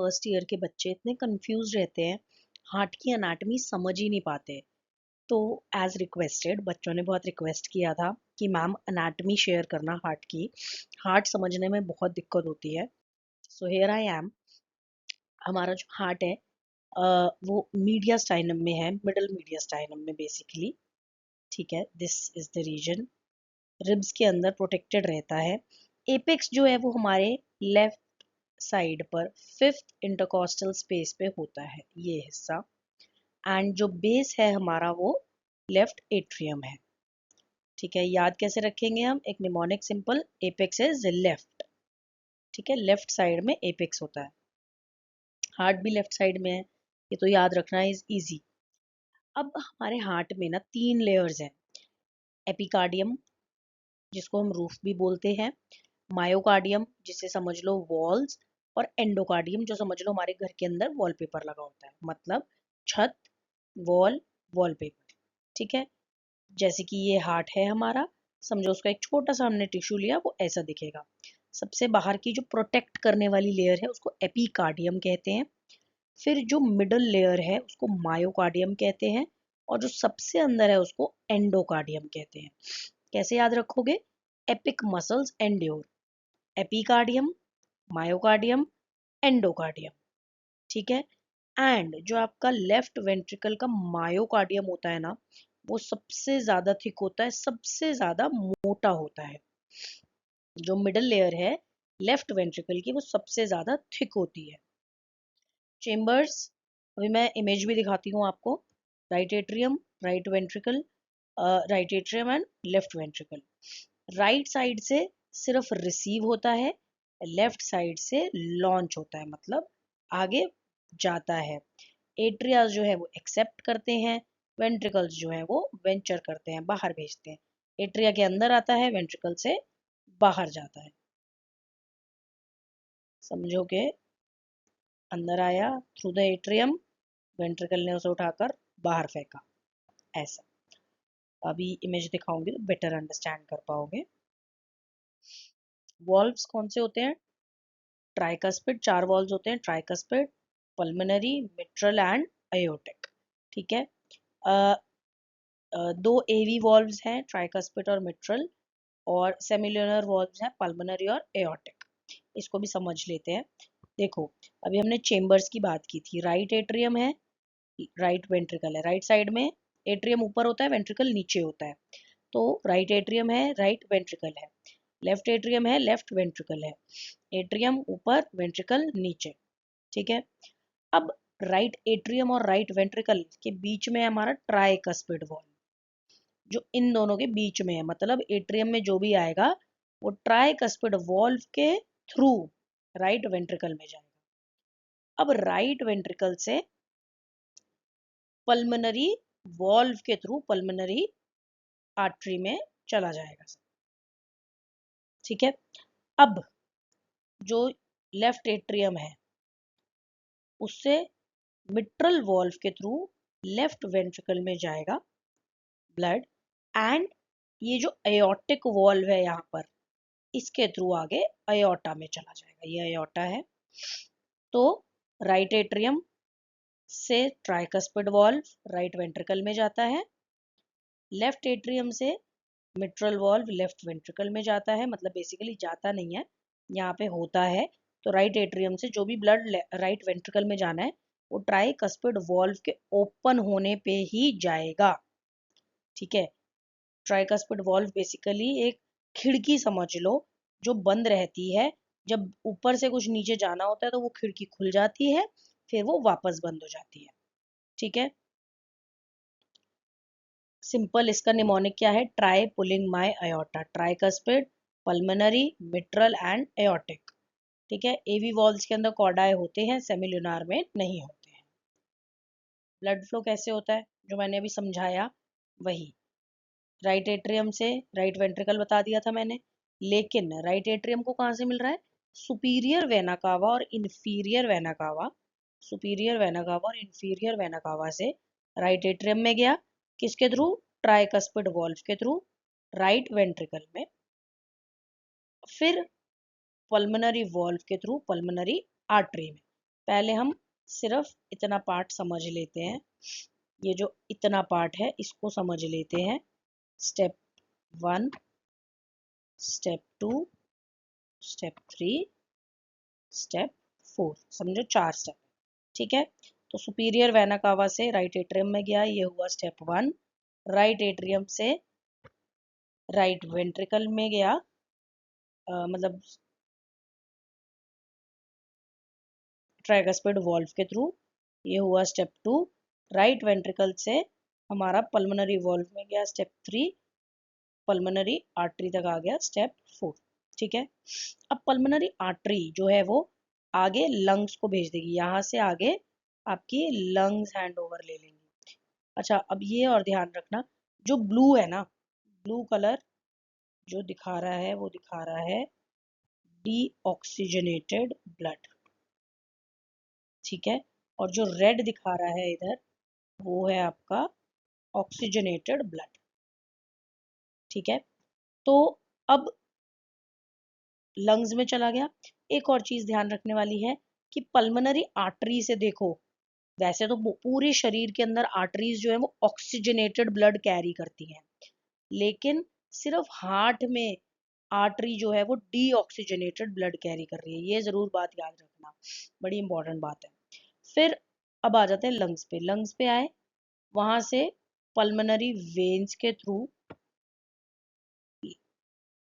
First year के बच्चे इतने कंफ्यूज रहते हैं, हार्ट की एनाटॉमी समझ ही नहीं पाते। तो एज रिक्वेस्टेड बच्चों ने बहुत रिक्वेस्ट किया था कि मैम एनाटॉमी शेयर करना हार्ट की, हार्ट समझने में बहुत दिक्कत होती है। So here I am. हमारा जो हार्ट है वो मीडियास्टाइनम में है, मिडल मीडियास्टाइनम में बेसिकली। ठीक है, this is the reason. Ribs के अंदर प्रोटेक्टेड रहता है। एपेक्स जो है वो हमारे लेफ्ट साइड पर फिफ्थ इंटरकॉस्टल स्पेस पे होता है, ये हिस्सा। एंड जो बेस है हमारा वो लेफ्ट एट्रियम है। ठीक है, याद कैसे रखेंगे हम? एक mnemonic simple, apex is left. ठीक है, लेफ्ट साइड में एपेक्स होता है। हार्ट भी लेफ्ट साइड में है, ये तो याद रखना इज इजी। अब हमारे हार्ट में ना 3 लेयर्स हैं। एपिकार्डियम, जिसको हम रूफ भी बोलते हैं, मायोकार्डियम जिसे समझ लो वॉल्स, और एंडोकार्डियम जो समझ लो हमारे घर के अंदर वॉलपेपर लगा होता है, मतलब छत, वॉल, वॉलपेपर। ठीक है, जैसे कि ये हार्ट है हमारा, समझो उसका एक छोटा सा हमने टिश्यू लिया, वो ऐसा दिखेगा। सबसे बाहर की जो प्रोटेक्ट करने वाली लेयर है उसको एपिकार्डियम कहते हैं। फिर जो मिडल लेयर है उसको मायोकार्डियम कहते हैं, और जो सबसे अंदर है उसको एंडोकार्डियम कहते हैं। कैसे याद रखोगे? Epic muscles endure, epicardium, myocardium, endocardium. ठीक है, एंड जो आपका लेफ्ट वेंट्रिकल का मायोकार्डियम होता है ना, वो सबसे ज्यादा थिक होता है, सबसे ज्यादा मोटा होता है। जो मिडल लेयर है लेफ्ट वेंट्रिकल की, वो सबसे ज्यादा थिक होती है। चेम्बर्स, अभी मैं इमेज भी दिखाती हूँ आपको। Right atrium, right ventricle, right atrium and left ventricle. Right side से सिर्फ रिसीव होता है, लेफ्ट साइड से लॉन्च होता है, मतलब आगे जाता है। एट्रियाज जो है वो एक्सेप्ट करते हैं, वेंट्रिकल्स जो है वो वेंचर करते हैं, बाहर भेजते हैं। एट्रिया के अंदर आता है, वेंट्रिकल से बाहर जाता है। समझो के अंदर आया थ्रू द एट्रियम, वेंट्रिकल ने उसे उठाकर बाहर फेंका, ऐसा। अभी इमेज दिखाऊंगी तो बेटर अंडरस्टैंड कर पाओगे। वॉल्व्स कौन से होते हैं? ट्राइकस्पिड, 4 वॉल्व्स होते हैं, ट्राइकस्पिड, पल्मोनरी, मिट्रल एंड अयोर्टिक। ठीक है, दो एवी वॉल्व्स हैं, ट्राइकस्पिड और मिट्रल, और सेमिल्यूनर वॉल्व्स हैं, पल्मोनरी और एयोर्टिक। इसको भी समझ लेते हैं। देखो, अभी हमने चेम्बर्स की बात की थी। राइट एट्रियम है, राइट वेंट्रिकल है, राइट साइड में एट्रियम ऊपर होता है, वेंट्रिकल नीचे होता है। तो राइट एट्रियम है, राइट वेंट्रिकल है। लेफ्ट एट्रियम है, लेफ्ट वेंट्रिकल है। एट्रियम ऊपर, वेंट्रिकल नीचे। ठीक है, अब राइट एट्रियम और राइट वेंट्रिकल के बीच में है हमारा ट्राइकस्पिड वॉल्व, जो इन दोनों के बीच में है। मतलब एट्रियम में जो भी आएगा वो ट्राइकस्पिड वॉल्व के थ्रू राइट वेंट्रिकल में जाएगा। अब राइट वेंट्रिकल से पल्मोनरी वॉल्व के थ्रू पल्मोनरी आर्टरी में चला जाएगा। ठीक है, अब जो लेफ्ट एट्रियम है उससे मिट्रल वॉल्व के थ्रू लेफ्ट वेंट्रिकल में जाएगा ब्लड, एंड ये जो एयोर्टिक वॉल्व है यहाँ पर, इसके थ्रू आगे अयोर्टा में चला जाएगा। ये अयोर्टा है। तो राइट एट्रियम से ट्राइकस्पिड वॉल्व राइट वेंट्रिकल में जाता है, लेफ्ट एट्रियम से मिट्रल वॉल्व लेफ्ट वेंट्रिकल में जाता है, मतलब बेसिकली जाता नहीं है, यहाँ पे होता है। तो राइट एट्रियम से जो भी ब्लड राइट वेंट्रिकल में जाना है वो ट्राइकस्पिड वॉल्व के ओपन होने पे ही जाएगा। ठीक है, ट्राइकस्पिड वॉल्व बेसिकली एक खिड़की समझ लो, जो बंद रहती है। जब ऊपर से कुछ नीचे जाना होता है तो वो खिड़की खुल जाती है, फिर वो वापस बंद हो जाती है। ठीक है, सिंपल इसका निमोनिक क्या है? Try pulling my aorta, tricuspid, pulmonary, mitral and aortic. ठीक है, एवी वॉल्व्स के अंदर कॉर्डाई होते हैं, सेमिल्यूनार में नहीं होते हैं। ब्लड फ्लो कैसे होता है जो मैंने अभी समझाया वही। राइट एट्रियम से राइट वेंट्रिकल बता दिया था मैंने, लेकिन राइट एट्रियम को कहाँ से मिल रहा है? सुपीरियर वेना कावा और इंफीरियर वेना कावा। सुपीरियर वेना कावा और इंफीरियर वेना कावा से राइट एट्रियम में गया, किसके थ्रू? ट्राइकस्पिड वॉल्व के थ्रू राइट वेंट्रिकल में, फिर पल्मोनरी वॉल्व के थ्रू पल्मोनरी आर्टरी में। पहले हम सिर्फ इतना पार्ट समझ लेते हैं। ये जो इतना पार्ट है इसको समझ लेते हैं। स्टेप 1, स्टेप 2, स्टेप 3, स्टेप 4, समझो 4 स्टेप। ठीक है, तो सुपीरियर वेना कावा से राइट एट्रियम में गया, ये हुआ स्टेप 1। राइट एट्रियम से राइट वेंट्रिकल में गया, मतलब ट्राइगस्पिड वॉल्व के थ्रू, ये हुआ स्टेप 2। राइट वेंट्रिकल से हमारा पल्मोनरी वॉल्व में गया, स्टेप 3। पल्मोनरी आर्टरी तक आ गया, स्टेप 4। ठीक है, अब पल्मोनरी आर्टरी जो है वो आगे लंग्स को भेज देगी, यहाँ से आगे आपकी लंग्स हैंड ओवर ले लेंगी। अच्छा, अब ये और ध्यान रखना, जो ब्लू है ना, ब्लू कलर जो दिखा रहा है वो दिखा रहा है डीऑक्सीजनेटेड ब्लड। ठीक है, और जो रेड दिखा रहा है इधर वो है आपका ऑक्सीजनेटेड ब्लड। ठीक है, तो अब लंग्स में चला गया। एक और चीज ध्यान रखने वाली है कि पल्मोनरी आर्टरी से देखो, वैसे तो पूरे शरीर के अंदर आर्टरीज जो है वो ऑक्सीजनेटेड ब्लड कैरी करती हैं, लेकिन सिर्फ हार्ट में आर्टरी जो है वो डीऑक्सीजनेटेड ब्लड कैरी कर रही है। ये जरूर बात याद रखना, बड़ी इंपॉर्टेंट बात है। फिर अब आ जाते हैं लंग्स पे। लंग्स पे आए, वहां से पल्मोनरी वेन्स के थ्रू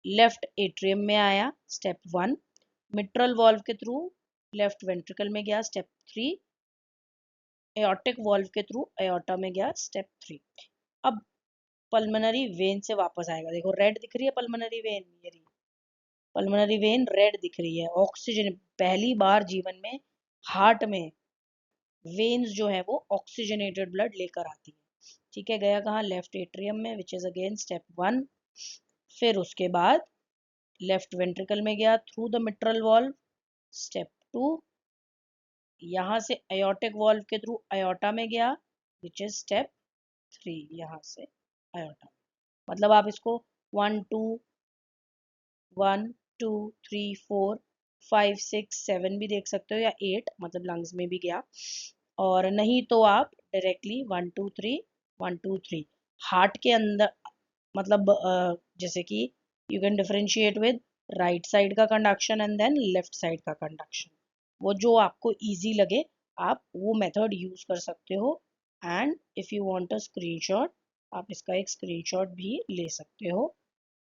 लेफ्ट एट्रियम में आया, स्टेप 1। मिट्रल वॉल्व के थ्रू लेफ्ट वेंट्रिकल में गया, स्टेप 3। एओर्टिक वॉल्व के थ्रू एओर्टा में गया, स्टेप 3। अब पल्मोनरी वेन से वापस आएगा। देखो रेड दिख रही है पल्मोनरी वेन, ये रही पल्मोनरी वेन, रेड दिख रही है। ऑक्सीजन, पहली बार जीवन में हार्ट में वेन्स जो है वो ऑक्सीजनेटेड ब्लड लेकर आती है। ठीक है, गया कहाँ, लेफ्ट एट्रियम में, विच इज अगेन स्टेप 1। फिर उसके बाद लेफ्ट वेंट्रिकल में गया through the mitral valve, step 2। यहाँ से एयोर्टिक वॉल्व के थ्रू अयोटा में गया, विच इज स्टेप 3। यहाँ से अयोटा, मतलब आप इसको 1 2 1 2 3 4 5 6 7 भी देख सकते हो, या 8, मतलब लंग्स में भी गया। और नहीं तो आप डायरेक्टली 1 2 3 1 2 3 हार्ट के अंदर, मतलब जैसे कि you can differentiate with right side का conduction and then left side का कंडक्शन। वो जो आपको इजी लगे आप वो मेथड यूज कर सकते हो। And if you want a screenshot, आप इसका एक स्क्रीनशॉट भी ले सकते हो।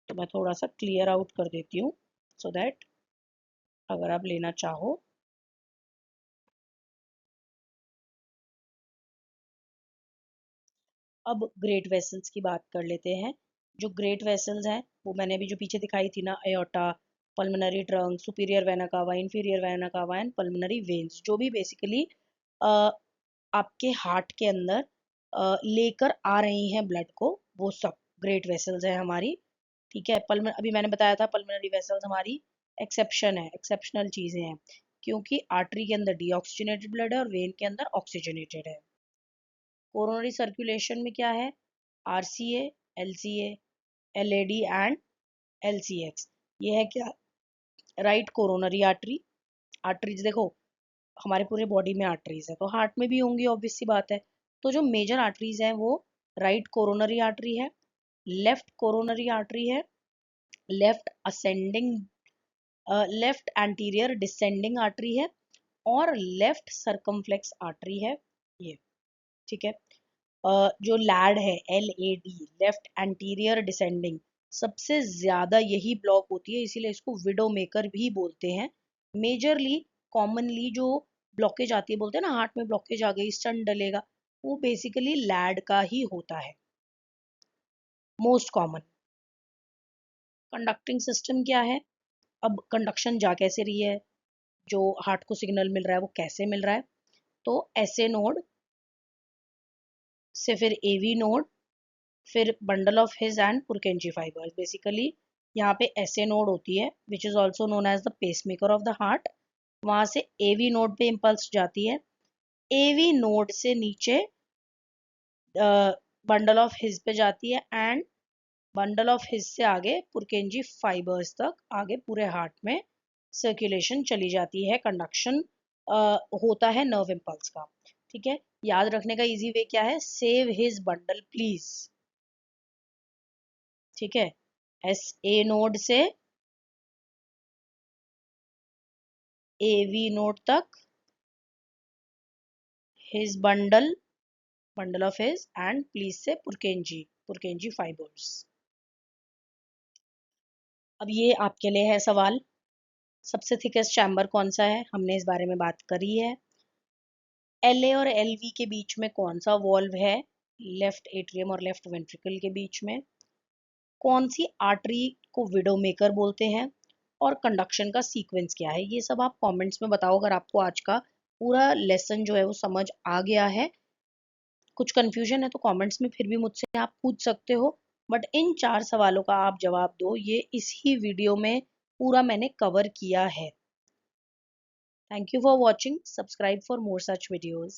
तो मैं थोड़ा सा क्लियर आउट कर देती हूँ सो दैट अगर आप लेना चाहो। अब ग्रेट वेसल्स की बात कर लेते हैं। जो ग्रेट वेसल्स हैं वो मैंने अभी जो पीछे दिखाई थी ना, aorta, pulmonary trunk, superior vena cava, inferior vena cava and pulmonary veins, जो भी बेसिकली आपके हार्ट के अंदर लेकर आ रही हैं ब्लड को, वो सब ग्रेट वेसल्स है हमारी। ठीक है, अभी मैंने बताया था पल्मोनरी वेसल्स हमारी एक्सेप्शन है, एक्सेप्शनल चीजें हैं, क्योंकि आर्टरी के अंदर डीऑक्सीजनेटेड ब्लड है और वेन के अंदर ऑक्सीजनेटेड है। कोरोनरी सर्कुलेशन में क्या है, आरसीए, एलसीए, एलएडी एंड एलसीएक्स। ये है क्या, राइट कोरोनरी आर्टरी। आर्टरीज देखो हमारे पूरे बॉडी में आर्टरीज है, तो हार्ट में भी होंगी, ऑब्वियस सी बात है। तो जो मेजर आर्टरीज हैं वो राइट कोरोनरी आर्टरी है, लेफ्ट कोरोनरी आर्टरी है, left ascending, left anterior descending artery है, और लेफ्ट सर्कमफ्लेक्स आर्टरी है ये। ठीक है, जो लैड है, LAD, लेफ्ट एंटीरियर डिसेंडिंग, सबसे ज्यादा यही ब्लॉक होती है, इसीलिए इसको विडो मेकर भी बोलते हैं। मेजरली कॉमनली जो ब्लॉकेज आती है, बोलते हैं ना हार्ट में ब्लॉकेज आ गई, स्टंट डलेगा, वो बेसिकली लैड का ही होता है, मोस्ट कॉमन। कंडक्टिंग सिस्टम क्या है, अब कंडक्शन जा कैसे रही है, जो हार्ट को सिग्नल मिल रहा है वो कैसे मिल रहा है, तो SA नोड से फिर AV नोड, फिर bundle of his and purkinje fibres. Basically यहाँ पे SA नोड होती है which is also known as the pacemaker of the heart, वहां से AV नोड पे इम्पल्स जाती है, AV नोड से नीचे बंडल ऑफ हिज पे जाती है, एंड बंडल ऑफ हिज से आगे पुरकेंजी फाइबर्स तक आगे पूरे हार्ट में सर्कुलेशन चली जाती है, कंडक्शन होता है नर्व इम्पल्स का। ठीक है, याद रखने का इजी वे क्या है, सेव हिज बंडल प्लीज। ठीक है, एस ए नोड से ए वी नोड तक his bundle, bundle of his, and please से पुरकेंजी, पुरकेंजी फाइबर्स। अब ये आपके लिए है सवाल, सबसे थिकेस्ट चैम्बर कौन सा है, हमने इस बारे में बात करी है। एल ए और एल वी के बीच में कौन सा वॉल्व है, लेफ्ट एट्रियम और लेफ्ट वेंट्रिकल के बीच में। कौन सी आर्टरी को विडोमेकर बोलते हैं, और कंडक्शन का सीक्वेंस क्या है। ये सब आप कमेंट्स में बताओ अगर आपको आज का पूरा लेसन जो है वो समझ आ गया है। कुछ कंफ्यूजन है तो कमेंट्स में फिर भी मुझसे आप पूछ सकते हो, बट इन 4 सवालों का आप जवाब दो, ये इस ही वीडियो में पूरा मैंने कवर किया है। Thank you for watching, subscribe for more such videos.